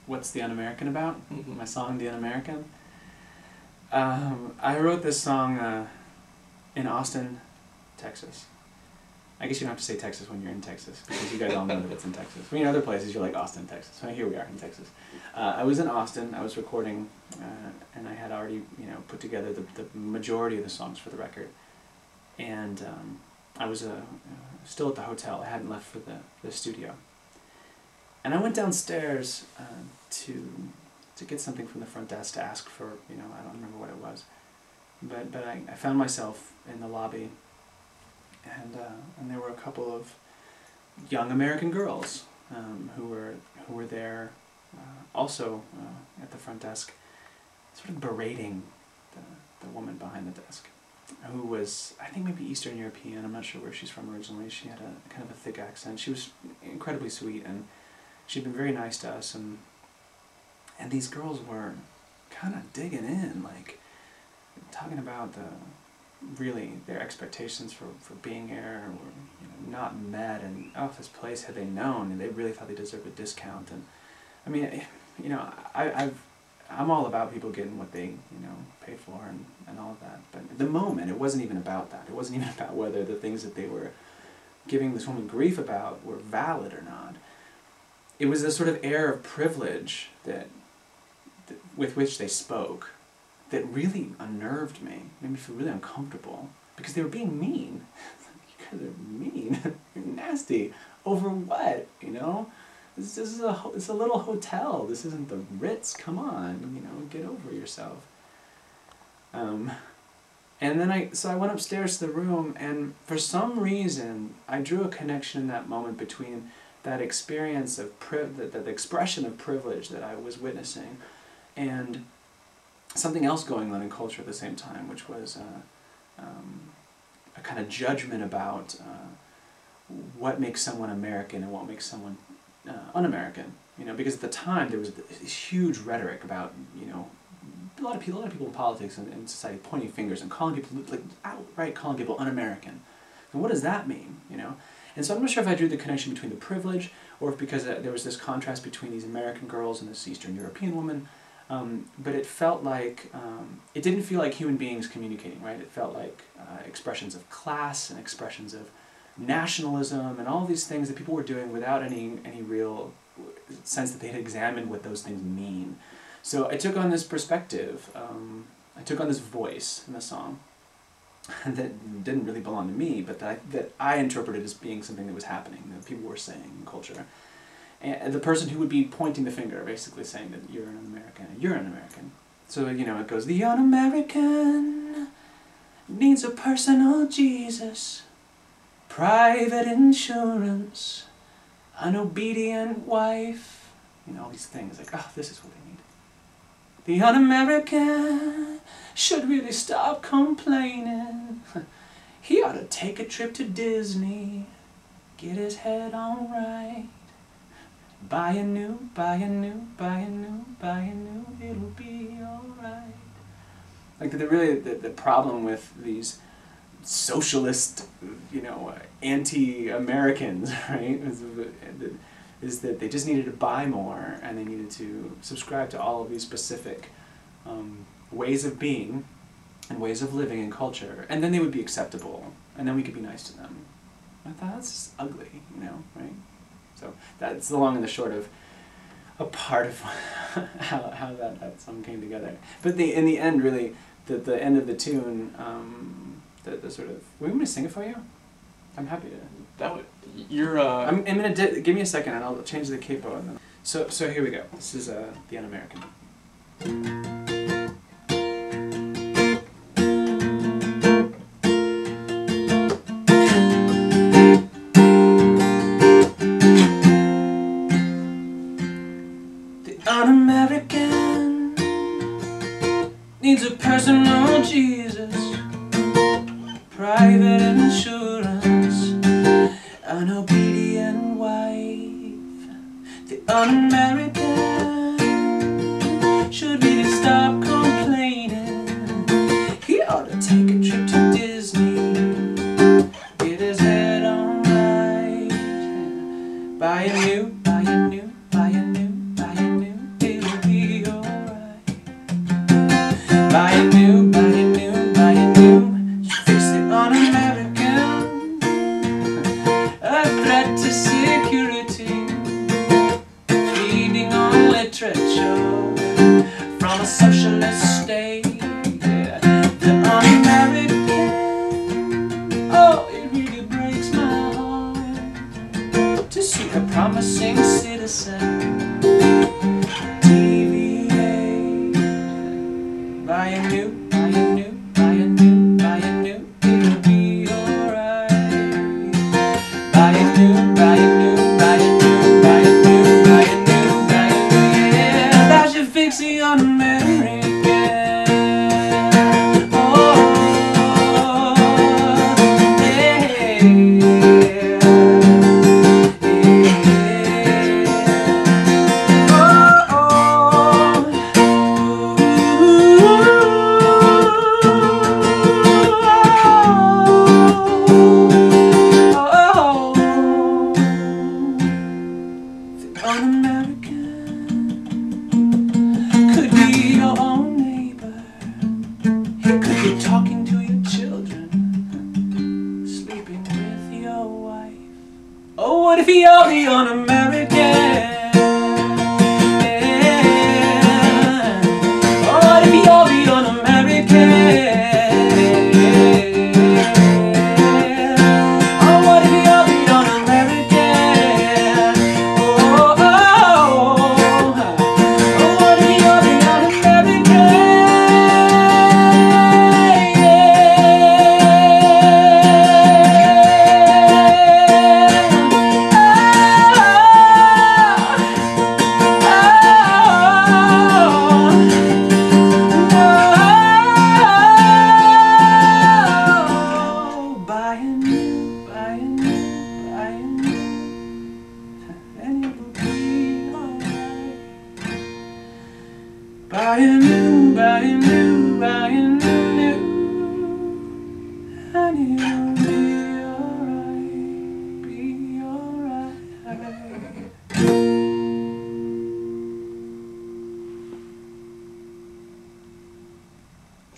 What's the Un-American About? My song, The Un-American. I wrote this song in Austin, Texas. I guess you don't have to say Texas when you're in Texas, because you guys all know that it's in Texas. When you're in other places, you're like, Austin, Texas. So here we are in Texas. I was in Austin, I was recording, and I had already, put together the majority of the songs for the record. And I was still at the hotel. I hadn't left for the studio. And I went downstairs to get something from the front desk to ask for, I don't remember what it was. But I found myself in the lobby, and there were a couple of young American girls who were there also at the front desk, sort of berating the woman behind the desk, who was, I think, maybe Eastern European. I'm not sure where she's from originally. She had a kind of a thick accent. She was incredibly sweet, and she'd been very nice to us, and these girls were kind of digging in, like talking about really their expectations for being here were not met, and this place, had they known, and they really thought they deserved a discount. And I mean, I'm all about people getting what they pay for and all of that, but at the moment it wasn't even about that. It wasn't even about whether the things that they were giving this woman grief about were valid or not. It was this sort of air of privilege with which they spoke that really unnerved me, made me feel really uncomfortable, because they were being mean. You guys are mean. You're nasty. Over what? This is it's a little hotel. This isn't the Ritz. Come on, get over yourself. And then I went upstairs to the room, and for some reason I drew a connection in that moment between that experience of the expression of privilege that I was witnessing, and something else going on in culture at the same time, which was a kind of judgment about what makes someone American and what makes someone un-American. Because at the time there was this huge rhetoric about a lot of people in politics and in society pointing fingers and calling people, like outright calling people un-American. And what does that mean? And so I'm not sure if I drew the connection between the privilege, or if because there was this contrast between these American girls and this Eastern European woman. But it felt like, it didn't feel like human beings communicating, right? It felt like expressions of class and expressions of nationalism and all these things that people were doing without any real sense that they had examined what those things mean. So I took on this perspective, I took on this voice in the song that didn't really belong to me, but that I interpreted as being something that was happening, that people were saying in culture. And the person who would be pointing the finger, basically saying that you're an American, and you're an American. So, it goes, the un-American needs a personal Jesus, private insurance, an obedient wife, all these things, like, this is what they need. The un-American should really stop complaining. He ought to take a trip to Disney, get his head on right. Buy a new, it'll be alright. Like the problem with these socialist, anti-Americans, right, is that they just needed to buy more, and they needed to subscribe to all of these specific ways of being and ways of living in culture, and then they would be acceptable, and then we could be nice to them. I thought, that's just ugly, right? So that's the long and the short of a part of how that song came together. But in the end, really, the end of the tune, the sort of... Want me to sing it for you? I'm happy to. That would... You're... I'm gonna... Give me a second and I'll change the capo. And then... So here we go. This is The Un-American. Un-American needs a personal Jesus, private insurance, an obedient wife. The un-American should really stop complaining. He ought to take a trip to Disney, get his head on right, buy a new, literature from a socialist state. The un-American, oh, it really breaks my heart to see a promising citizen deviate by a new, it'll be alright. By a new, yeah, that should fix the un-American. Un-American could be your own neighbor. He could be talking to your children, sleeping with your wife. Oh, what if you're the un-American? Oh, what if you're the un-American? Oh, what if you're the un-American? Buy a new, and it'll be alright, be alright.